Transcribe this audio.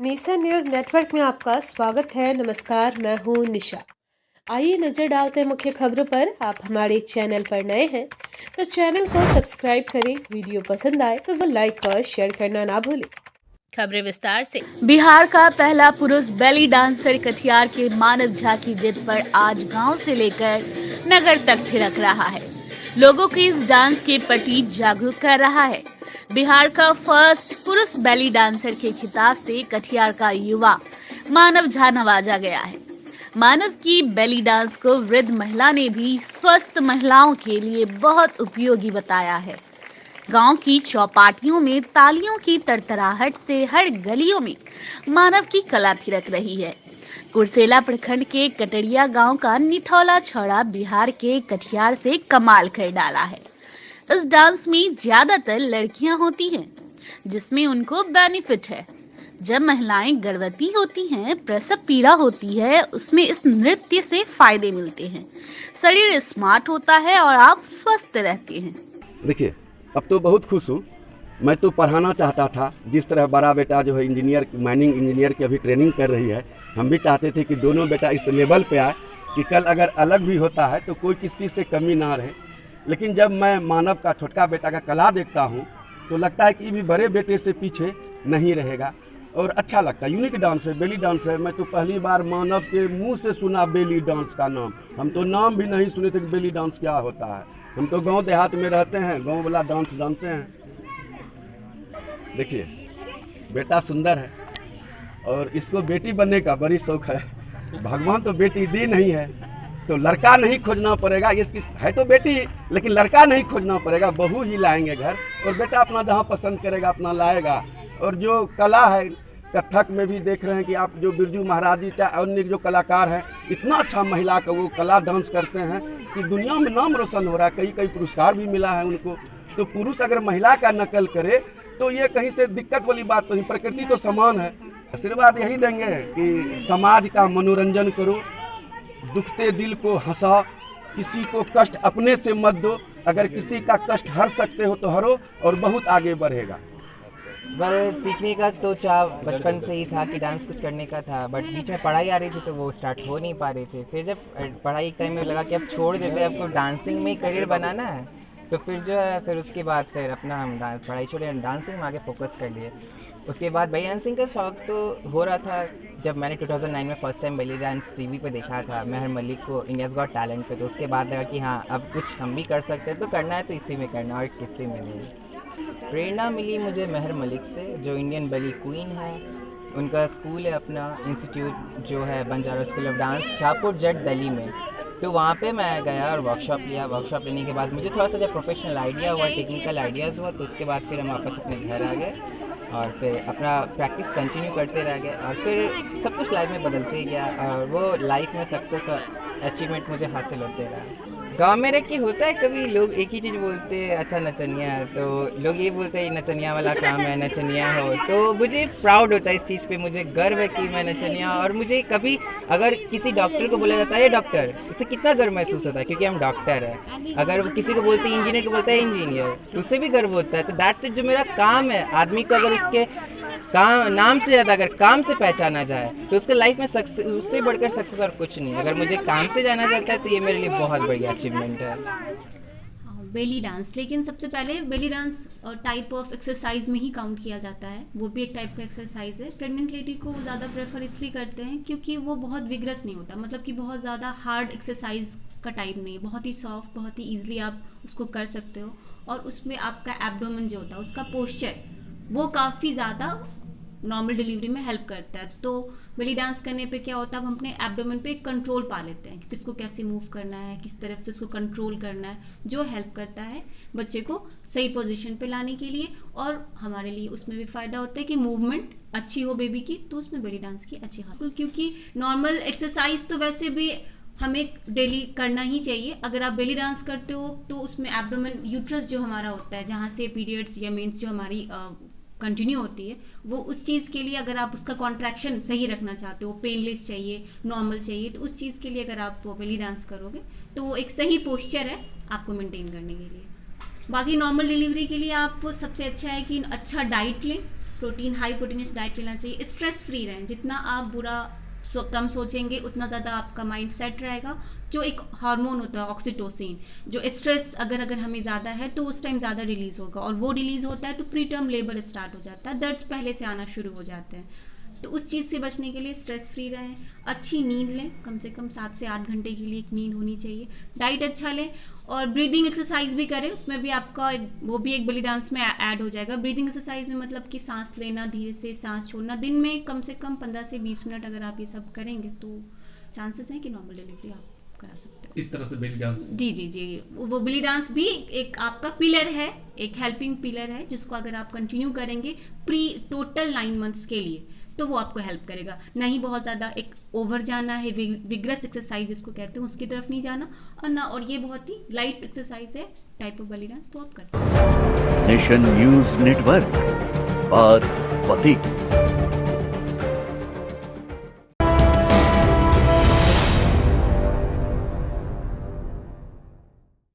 निशा news network में आपका स्वागत है। नमस्कार, मैं हूं निशा। आइए नज़र डालते हैं मुख्य खबरों पर। आप हमारे चैनल पर नए हैं तो चैनल को सब्सक्राइब करें। वीडियो पसंद आए तो वो लाइक और शेयर करना ना भूलें। खबरें विस्तार से। बिहार का पहला पुरुष बेली डांसर कटिहार के मानव झा की जिद पर आज गांव से लेकर नगर तक थिरक रहा है। लोगों को इस डांस के प्रति जागरूक कर रहा है। बिहार का फर्स्ट पुरुष बेली डांसर के खिताब से कटिहार का युवा मानव झा नवाजा गया है। मानव की बेली डांस को वृद्ध महिला ने भी स्वस्थ महिलाओं के लिए बहुत उपयोगी बताया है। गांव की चौपाटियों में तालियों की तरतराहट से हर गलियों में मानव की कला थिरक रही है। कुर्सेला प्रखंड के कटरिया गांव का निठौला छौड़ा बिहार के कटिहार से कमाल कर डाला है। इस डांस में ज्यादातर लड़कियां होती हैं, जिसमें उनको बेनिफिट है। जब महिलाएं गर्भवती होती हैं, प्रसव पीड़ा होती है, उसमें इस नृत्य से फायदे मिलते हैं। शरीर स्मार्ट होता है और आप स्वस्थ रहते हैं। देखिए, अब तो बहुत खुश हूँ। मैं तो पढ़ाना चाहता था। जिस तरह बड़ा बेटा जो है इंजीनियर, माइनिंग इंजीनियर की अभी ट्रेनिंग कर रही है, हम भी चाहते थे कि दोनों बेटा इस लेवल पे आए कि कल अगर अलग भी होता है तो कोई किसी चीज़ से कमी ना रहे। लेकिन जब मैं मानव का छोटका बेटा का कला देखता हूँ तो लगता है कि ये भी बड़े बेटे से पीछे नहीं रहेगा और अच्छा लगता है। यूनिक डांस है, बेली डांस है। मैं तो पहली बार मानव के मुंह से सुना बेली डांस का नाम। हम तो नाम भी नहीं सुने थे कि बेली डांस क्या होता है। हम तो गांव देहात में रहते हैं, गांव वाला डांस जानते हैं। देखिए, बेटा सुंदर है और इसको बेटी बनने का बड़ी शौक है। भगवान तो बेटी दी नहीं है तो लड़का नहीं खोजना पड़ेगा। इसकी है तो बेटी, लेकिन लड़का नहीं खोजना पड़ेगा, बहू ही लाएंगे घर और बेटा अपना जहाँ पसंद करेगा अपना लाएगा। और जो कला है, कथक में भी देख रहे हैं कि आप जो बिरजू महाराज जी चाहे अन्य जो कलाकार हैं, इतना अच्छा महिला का वो कला डांस करते हैं कि दुनिया में नाम रोशन हो रहा है। कई कई पुरस्कार भी मिला है उनको। तो पुरुष अगर महिला का नकल करे तो ये कहीं से दिक्कत वाली बात तो नहीं। प्रकृति तो समान है। आशीर्वाद यही देंगे कि समाज का मनोरंजन करो, दुखते दिल को हंसाओ, किसी को कष्ट अपने से मत दो। अगर किसी का कष्ट हर सकते हो तो हरो और बहुत आगे बढ़ेगा। पर सीखने का तो चाह बचपन से ही था कि डांस कुछ करने का था, बट बीच में पढ़ाई आ रही थी तो वो स्टार्ट हो नहीं पा रहे थे। फिर जब पढ़ाई टाइम में लगा कि अब छोड़ देते हैं, आपको डांसिंग में ही करियर बनाना है, तो फिर जो है फिर उसके बाद फिर अपना हम पढ़ाई छोड़े, डांसिंग में आगे फोकस कर लिए। उसके बाद बेली डांसिंग का शौक तो हो रहा था जब मैंने 2009 में first time belly dance TV पे देखा था, मेहर मलिक को इंडियाज़ गॉट टैलेंट पे। तो उसके बाद लगा कि हाँ, अब कुछ हम भी कर सकते हैं, तो करना है तो इसी में करना और किसी में नहीं। प्रेरणा मिली मुझे मेहर मलिक से, जो इंडियन बेली क्वीन है। उनका स्कूल है अपना इंस्टीट्यूट जो है Banjara school of dance, Shahpur Jat Delhi में। तो वहाँ पे मैं गया और वर्कशॉप लिया। वर्कशॉप लेने के बाद मुझे थोड़ा सा जब प्रोफेशनल आइडिया हुआ, टेक्निकल आइडियाज़ हुआ, तो उसके बाद फिर हम वापस अपने घर आ गए और फिर अपना प्रैक्टिस कंटिन्यू करते रह गए और फिर सब कुछ लाइफ में बदलते गया और वो लाइफ में सक्सेस और अचीवमेंट मुझे हासिल होते रहा। गांव में रह के होता है, कभी लोग एक ही चीज़ बोलते हैं, अच्छा नचनिया है, तो लोग ये बोलते हैं नचनिया वाला काम है, नचनिया हो। तो मुझे प्राउड होता है इस चीज़ पे, मुझे गर्व है कि मैं नचनिया। और मुझे कभी अगर किसी डॉक्टर को बोला जाता है ये डॉक्टर, उससे कितना गर्व महसूस होता है क्योंकि हम डॉक्टर हैं। अगर वो किसी को बोलते हैं इंजीनियर को बोलता है इंजीनियर, तो उससे भी गर्व होता है। तो दैट्स इट, जो मेरा काम है, आदमी को अगर उसके काम नाम से ज़्यादा अगर काम से पहचाना जाए तो उसके लाइफ में सक्सेस, उससे बढ़कर सक्सेस और कुछ नहीं। अगर मुझे काम से जाना जाता है तो ये मेरे लिए बहुत बड़ी अचीवमेंट है। बेली डांस, लेकिन सबसे पहले belly dance type of exercise में ही काउंट किया जाता है। वो भी एक टाइप का एक्सरसाइज है। प्रेग्नेंट लेडी को ज़्यादा प्रेफर इसलिए करते हैं क्योंकि वो बहुत विग्रस नहीं होता, मतलब कि बहुत ज़्यादा हार्ड एक्सरसाइज का टाइप नहीं, बहुत ही सॉफ्ट, बहुत ही ईजिली आप उसको कर सकते हो। और उसमें आपका एब्डोमेन जो होता है, उसका पोस्चर वो काफ़ी ज़्यादा नॉर्मल डिलीवरी में हेल्प करता है। तो बेली डांस करने पे क्या होता है, हम अपने एब्डोमेन पे कंट्रोल पा लेते हैं कि किसको कैसे मूव करना है, किस तरफ से उसको कंट्रोल करना है, जो हेल्प करता है बच्चे को सही पोजीशन पे लाने के लिए। और हमारे लिए उसमें भी फ़ायदा होता है कि मूवमेंट अच्छी हो बेबी की, तो उसमें बेली डांस की अच्छी हालत। क्योंकि नॉर्मल एक्सरसाइज तो वैसे भी हमें डेली करना ही चाहिए। अगर आप बेली डांस करते हो तो उसमें एब्डोमेन, यूट्रस जो हमारा होता है, जहाँ से पीरियड्स या मेंस जो हमारी कंटिन्यू होती है, वो उस चीज़ के लिए अगर आप उसका कॉन्ट्रैक्शन सही रखना चाहते हो, पेनलेस चाहिए, नॉर्मल चाहिए, तो उस चीज़ के लिए अगर आप बेली डांस करोगे तो वो एक सही पोस्चर है आपको मेंटेन करने के लिए। बाकी नॉर्मल डिलीवरी के लिए आप सबसे अच्छा है कि अच्छा डाइट लें, प्रोटीन, हाई प्रोटीनियस डाइट लेना चाहिए, स्ट्रेस फ्री रहें। जितना आप बुरा कम सोचेंगे उतना ज़्यादा आपका माइंड सेट रहेगा। जो एक हार्मोन होता है ऑक्सीटोसिन, जो स्ट्रेस अगर हमें ज़्यादा है तो उस टाइम ज़्यादा रिलीज़ होगा, और वो रिलीज़ होता है तो प्री टर्म लेबर स्टार्ट हो जाता है, दर्द पहले से आना शुरू हो जाते हैं। तो उस चीज़ से बचने के लिए स्ट्रेस फ्री रहें, अच्छी नींद लें, कम से कम 7 से 8 घंटे के लिए एक नींद होनी चाहिए, डाइट अच्छा लें, और ब्रीदिंग एक्सरसाइज भी करें। उसमें भी आपका वो भी एक बेली डांस में ऐड हो जाएगा। ब्रीदिंग एक्सरसाइज में मतलब कि सांस लेना, धीरे से सांस छोड़ना, दिन में कम से कम 15 से 20 मिनट अगर आप ये सब करेंगे तो चांसेस हैं कि नॉर्मल डिलीवरी आप करा सकते हो। इस तरह से बेली डांस, जी, वो बेली डांस भी एक आपका पिलर है, एक हेल्पिंग पिलर है, जिसको अगर आप कंटिन्यू करेंगे टोटल 9 मंथ्स के लिए तो वो आपको हेल्प करेगा। नहीं बहुत ज़्यादा एक ओवर जाना है, विग्रस एक्सरसाइज जिसको कहते हैं उसकी तरफ नहीं जाना, और ये बहुत ही लाइट एक्सरसाइज है, टाइप ऑफ बेली डांस, तो आप कर सकते हैं। नेशन न्यूज नेटवर्क, बात पते की।